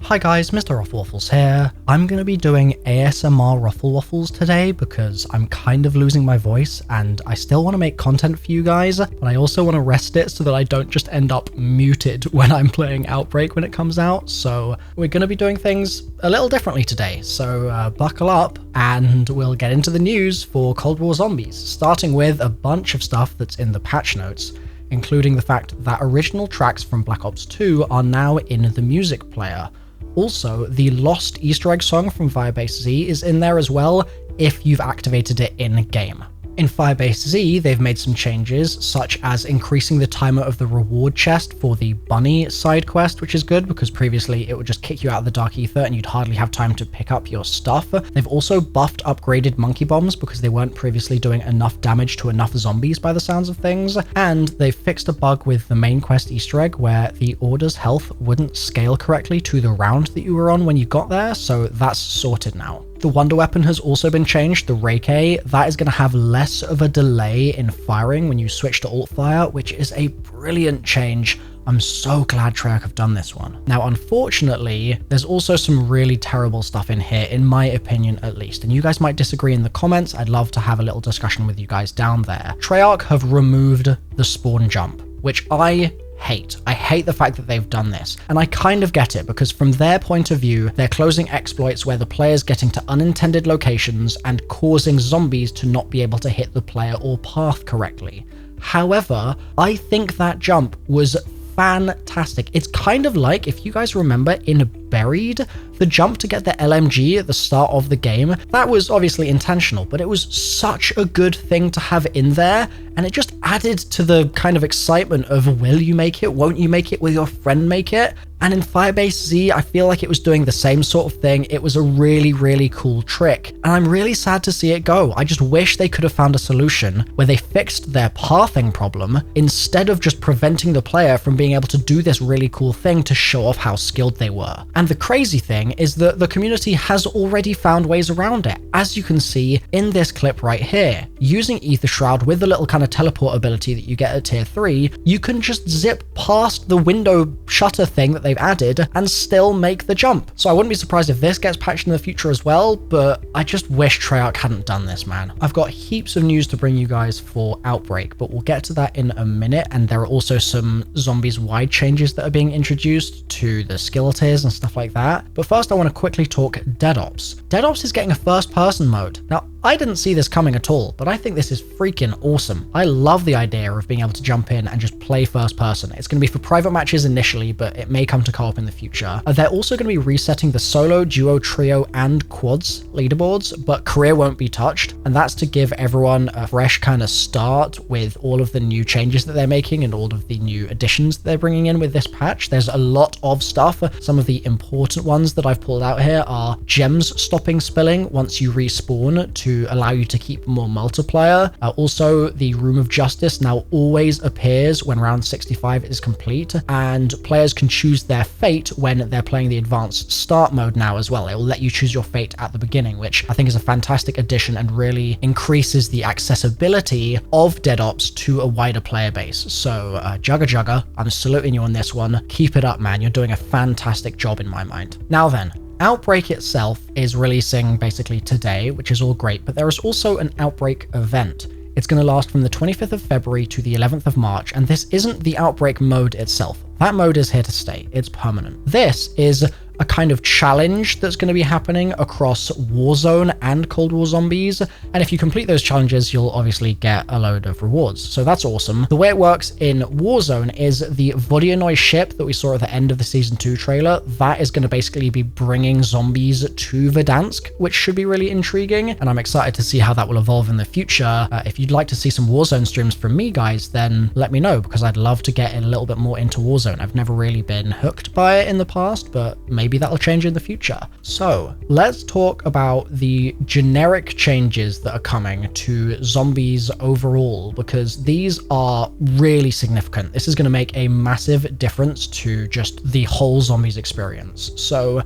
Hi guys, MrRoflWaffles here. I'm going to be doing ASMR RoflWaffles today because I'm kind of losing my voice and I still want to make content for you guys, but I also want to rest it so that I don't just end up muted when I'm playing Outbreak when it comes out. So we're going to be doing things a little differently today. So buckle up and we'll get into the news for Cold War Zombies, starting with a bunch of stuff that's in the patch notes, including the fact that original tracks from Black Ops 2 are now in the music player. Also, the lost Easter egg song from Firebase Z is in there as well if you've activated it in-game. In Firebase Z, they've made some changes, such as increasing the timer of the reward chest for the bunny side quest, which is good because previously it would just kick you out of the Dark Ether and you'd hardly have time to pick up your stuff. They've also buffed upgraded monkey bombs because they weren't previously doing enough damage to enough zombies by the sounds of things, and they've fixed a bug with the main quest Easter egg where the Order's health wouldn't scale correctly to the round that you were on when you got there, so that's sorted now. The Wonder Weapon has also been changed, the Reiki. That is going to have less of a delay in firing when you switch to alt fire, which is a brilliant change. I'm so glad Treyarch have done this one. Now, unfortunately, there's also some really terrible stuff in here, in my opinion at least, and you guys might disagree in the comments. I'd love to have a little discussion with you guys down there. Treyarch have removed the spawn jump, which I hate. I hate the fact that they've done this, and I kind of get it because from their point of view, they're closing exploits where the player's getting to unintended locations and causing zombies to not be able to hit the player or path correctly. However, I think that jump was fantastic. It's kind of like, if you guys remember in Buried, the jump to get the LMG at the start of the game, that was obviously intentional, but it was such a good thing to have in there, and it just added to the kind of excitement of will you make it, won't you make it, will your friend make it? And in Firebase Z, I feel like it was doing the same sort of thing. It was a really, really cool trick, and I'm really sad to see it go. I just wish they could have found a solution where they fixed their pathing problem instead of just preventing the player from being able to do this really cool thing to show off how skilled they were. And the crazy thing is that the community has already found ways around it. As you can see in this clip right here, using Ether Shroud with the little kind of teleport ability that you get at tier 3, you can just zip past the window shutter thing that they've added and still make the jump. So I wouldn't be surprised if this gets patched in the future as well, but I just wish Treyarch hadn't done this, man. I've got heaps of news to bring you guys for Outbreak, but we'll get to that in a minute, and there are also some zombies wide changes that are being introduced to the skill tiers and stuff like that. But first I want to quickly talk Dead Ops. Dead Ops is getting a first person mode. Now, I didn't see this coming at all, but I think this is freaking awesome. I love the idea of being able to jump in and just play first person. It's going to be for private matches initially, but it may come to co-op in the future. They're also going to be resetting the solo, duo, trio, and quads leaderboards, but career won't be touched. And that's to give everyone a fresh kind of start with all of the new changes that they're making and all of the new additions that they're bringing in with this patch. There's a lot of stuff. Some of the important ones that I've pulled out here are gems stopping spilling once you respawn to allow you to keep more multiplier. Also, the Room of Justice now always appears when round 65 is complete, and players can choose their fate when they're playing the advanced start mode now as well. It will let you choose your fate at the beginning, which I think is a fantastic addition and really increases the accessibility of Dead Ops to a wider player base. So Jugga, I'm saluting you on this one. Keep it up, man. You're doing a fantastic job in my mind. Now then, Outbreak itself is releasing basically today, which is all great, but there is also an Outbreak event. It's going to last from the 25th of February to the 11th of March, and this isn't the Outbreak mode itself. That mode is here to stay. It's permanent. This is a kind of challenge that's going to be happening across Warzone and Cold War Zombies, and if you complete those challenges, you'll obviously get a load of rewards, so that's awesome. The way it works in Warzone is the Vodyanoi ship that we saw at the end of the Season 2 trailer, that is going to basically be bringing zombies to Verdansk, which should be really intriguing, and I'm excited to see how that will evolve in the future. If you'd like to see some Warzone streams from me, guys, then let me know, because I'd love to get a little bit more into Warzone. I've never really been hooked by it in the past, but maybe that'll change in the future. So let's talk about the generic changes that are coming to zombies overall, because these are really significant. This is going to make a massive difference to just the whole zombies experience. So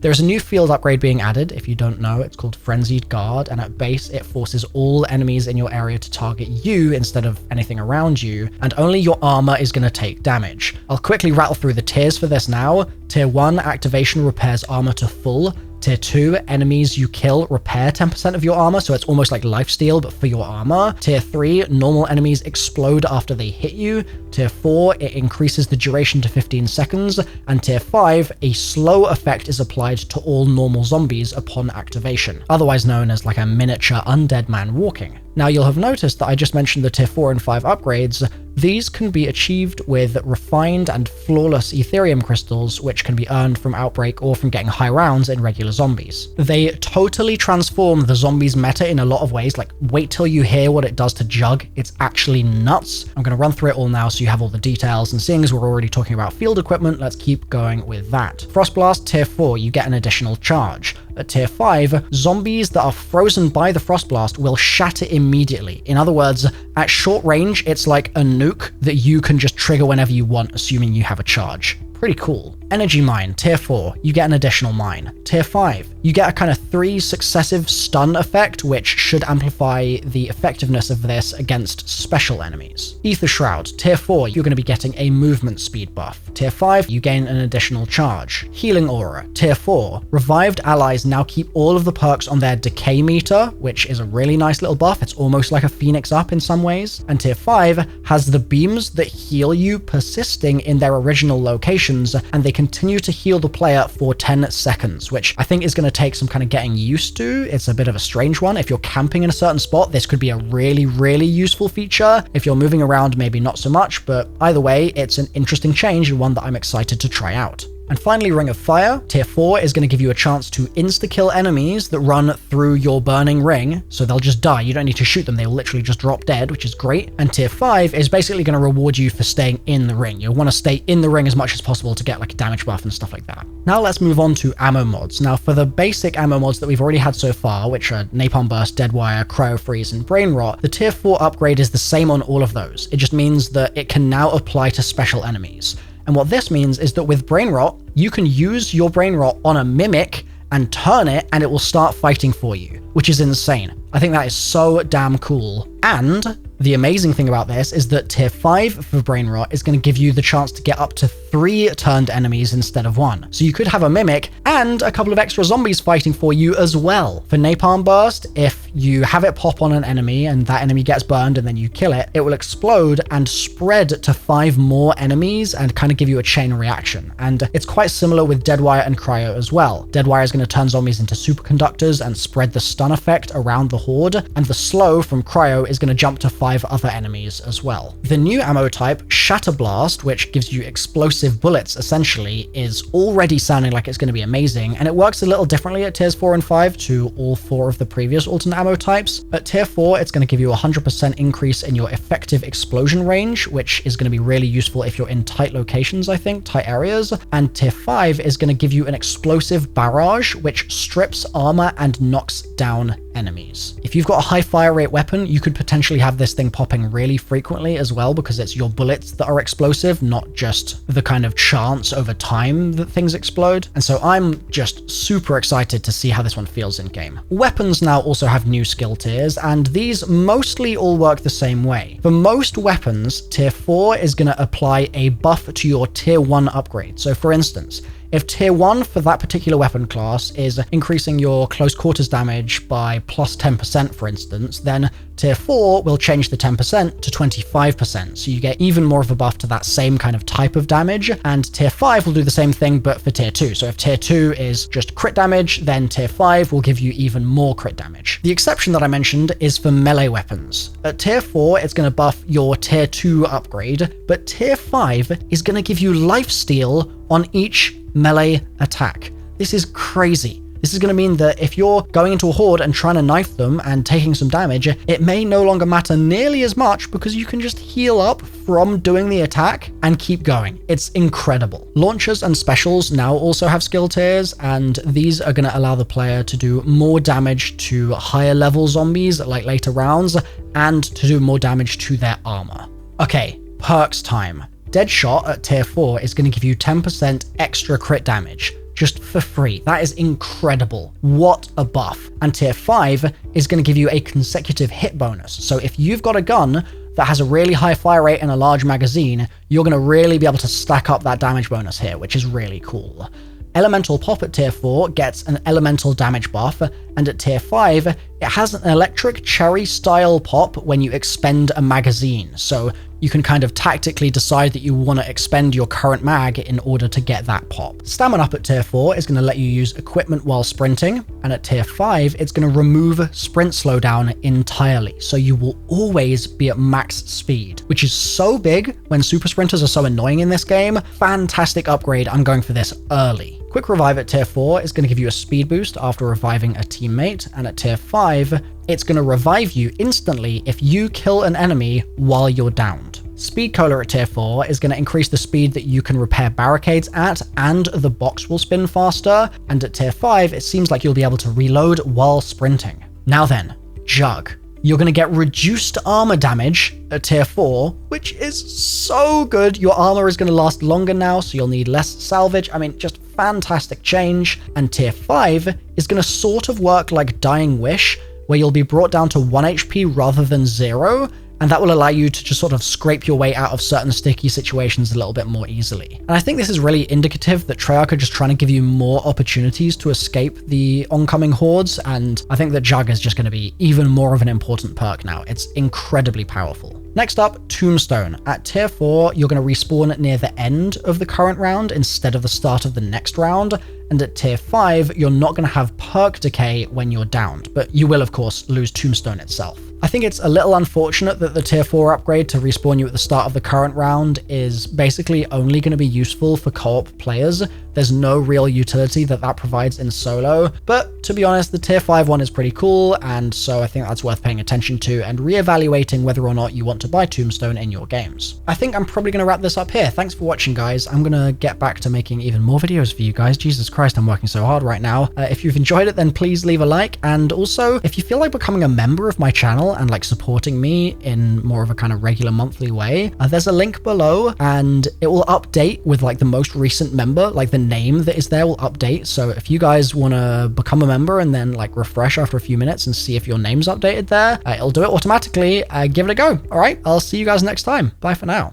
There's a new field upgrade being added. If you don't know, it's called Frenzied Guard, and at base it forces all enemies in your area to target you instead of anything around you, and only your armor is going to take damage. I'll quickly rattle through the tiers for this now. Tier 1, activation repairs armor to full. Tier 2, enemies you kill repair 10% of your armor, so it's almost like lifesteal, but for your armor. Tier 3, normal enemies explode after they hit you. Tier 4, it increases the duration to 15 seconds. And Tier 5, a slow effect is applied to all normal zombies upon activation, otherwise known as like a miniature undead man walking. Now you'll have noticed that I just mentioned the Tier 4 and 5 upgrades. These can be achieved with refined and flawless Ethereum crystals, which can be earned from Outbreak or from getting high rounds in regular zombies. They totally transform the zombies meta in a lot of ways. Like, wait till you hear what it does to Jug. It's actually nuts. I'm going to run through it all now so you have all the details, and seeing as we're already talking about field equipment, let's keep going with that. Frostblast Tier 4, you get an additional charge. At Tier 5, zombies that are frozen by the Frostblast will shatter immediately. In other words, at short range, it's like a nuke that you can just trigger whenever you want, assuming you have a charge. Pretty cool. Energy Mine, Tier 4, you get an additional mine. Tier 5, you get a kind of 3 successive stun effect, which should amplify the effectiveness of this against special enemies. Ether Shroud, Tier 4, you're going to be getting a movement speed buff. Tier 5, you gain an additional charge. Healing Aura, Tier 4, revived allies now keep all of the perks on their decay meter, which is a really nice little buff. It's almost like a Phoenix Up in some ways. And Tier 5 has the beams that heal you persisting in their original locations, and they continue to heal the player for 10 seconds, which I think is going to take some kind of getting used to. It's a bit of a strange one. If you're camping in a certain spot, this could be a really, really useful feature. If you're moving around, maybe not so much, but either way, it's an interesting change and one that I'm excited to try out. And finally, Ring of Fire. Tier 4 is going to give you a chance to insta-kill enemies that run through your burning ring, so they'll just die. You don't need to shoot them. They will literally just drop dead, which is great. And Tier 5 is basically going to reward you for staying in the ring. You'll want to stay in the ring as much as possible to get like a damage buff and stuff like that. Now let's move on to ammo mods. Now for the basic ammo mods that we've already had so far, which are Napalm Burst, Deadwire, Cryo Freeze, and Brain Rot, the Tier 4 upgrade is the same on all of those. It just means that it can now apply to special enemies. And what this means is that with Brain Rot, you can use your Brain Rot on a mimic and turn it, and it will start fighting for you, which is insane. I think that is so damn cool. And the amazing thing about this is that Tier 5 for Brain Rot is going to give you the chance to get up to 3 turned enemies instead of 1. So you could have a mimic and a couple of extra zombies fighting for you as well. For Napalm Burst, if you have it pop on an enemy and that enemy gets burned and then you kill it, it will explode and spread to 5 more enemies and kind of give you a chain reaction. And it's quite similar with Deadwire and Cryo as well. Deadwire is going to turn zombies into superconductors and spread the stun effect around the horde, and the slow from Cryo is going to jump to 5 other enemies as well. The new ammo type, Shatter Blast, which gives you explosive bullets essentially, is already sounding like it's going to be amazing, and it works a little differently at tiers 4 and 5 to all 4 of the previous alternate ammo types. At tier 4, it's going to give you a 100% increase in your effective explosion range, which is going to be really useful if you're in tight locations, I think, tight areas. And tier 5 is going to give you an explosive barrage, which strips armor and knocks down enemies. If you've got a high fire rate weapon, you could potentially have this thing popping really frequently as well, because it's your bullets that are explosive, not just the kind of chance over time that things explode. And so I'm just super excited to see how this one feels in game. Weapons now also have new skill tiers, and these mostly all work the same way. For most weapons, tier 4 is going to apply a buff to your tier 1 upgrade. So for instance, if tier 1 for that particular weapon class is increasing your close quarters damage by plus 10%, for instance, then tier 4 will change the 10% to 25%, so you get even more of a buff to that same kind of type of damage, and tier 5 will do the same thing but for tier 2. So if tier 2 is just crit damage, then tier 5 will give you even more crit damage. The exception that I mentioned is for melee weapons. At tier 4, it's going to buff your tier 2 upgrade, but tier 5 is going to give you lifesteal on each melee attack. This is crazy. This is going to mean that if you're going into a horde and trying to knife them and taking some damage, it may no longer matter nearly as much because you can just heal up from doing the attack and keep going. It's incredible. Launchers and specials now also have skill tiers, and these are going to allow the player to do more damage to higher level zombies like later rounds, and to do more damage to their armor. Okay, perks time. Deadshot at tier 4 is going to give you 10% extra crit damage. just for free. That is incredible. What a buff. And tier 5 is going to give you a consecutive hit bonus. So if you've got a gun that has a really high fire rate and a large magazine, you're going to really be able to stack up that damage bonus here, which is really cool. Elemental Pop at tier 4 gets an elemental damage buff, and at tier 5, it has an electric cherry style pop when you expend a magazine. So you can kind of tactically decide that you want to expend your current mag in order to get that pop. Stamina Up at tier 4 is going to let you use equipment while sprinting, and at tier 5, it's going to remove sprint slowdown entirely. So you will always be at max speed, which is so big when super sprinters are so annoying in this game. Fantastic upgrade. I'm going for this early. Quick Revive at tier 4 is going to give you a speed boost after reviving a teammate, and at tier 5, it's going to revive you instantly if you kill an enemy while you're downed. Speed Cola at tier 4 is going to increase the speed that you can repair barricades at, and the box will spin faster, and at tier 5, it seems like you'll be able to reload while sprinting. Now then, Jug. You're going to get reduced armor damage at tier 4, which is so good. Your armor is going to last longer now, so you'll need less salvage. I mean, just fantastic change. And tier 5 is going to sort of work like Dying Wish, where you'll be brought down to 1 HP rather than 0, and that will allow you to just sort of scrape your way out of certain sticky situations a little bit more easily. And I think this is really indicative that Treyarch are just trying to give you more opportunities to escape the oncoming hordes, and I think that Jug is just going to be even more of an important perk now. It's incredibly powerful. Next up, Tombstone. At tier 4, you're going to respawn near the end of the current round instead of the start of the next round, and at tier 5, you're not going to have perk decay when you're downed, but you will of course lose Tombstone itself. I think it's a little unfortunate that the tier 4 upgrade to respawn you at the start of the current round is basically only going to be useful for co-op players. There's no real utility that provides in solo, but to be honest, the tier 5 one is pretty cool, and so I think that's worth paying attention to and reevaluating whether or not you want to buy Tombstone in your games. I think I'm probably going to wrap this up here. Thanks for watching, guys. I'm going to get back to making even more videos for you guys. Jesus Christ, I'm working so hard right now. If you've enjoyed it, then please leave a like, and also, if you feel like becoming a member of my channel and like supporting me in more of a kind of regular monthly way, there's a link below, and it will update with like the most recent member, like the name that is there will update. So if you guys want to become a member and then like refresh after a few minutes and see if your name's updated there, it'll do it automatically. Give it a go. All right, I'll see you guys next time. Bye for now.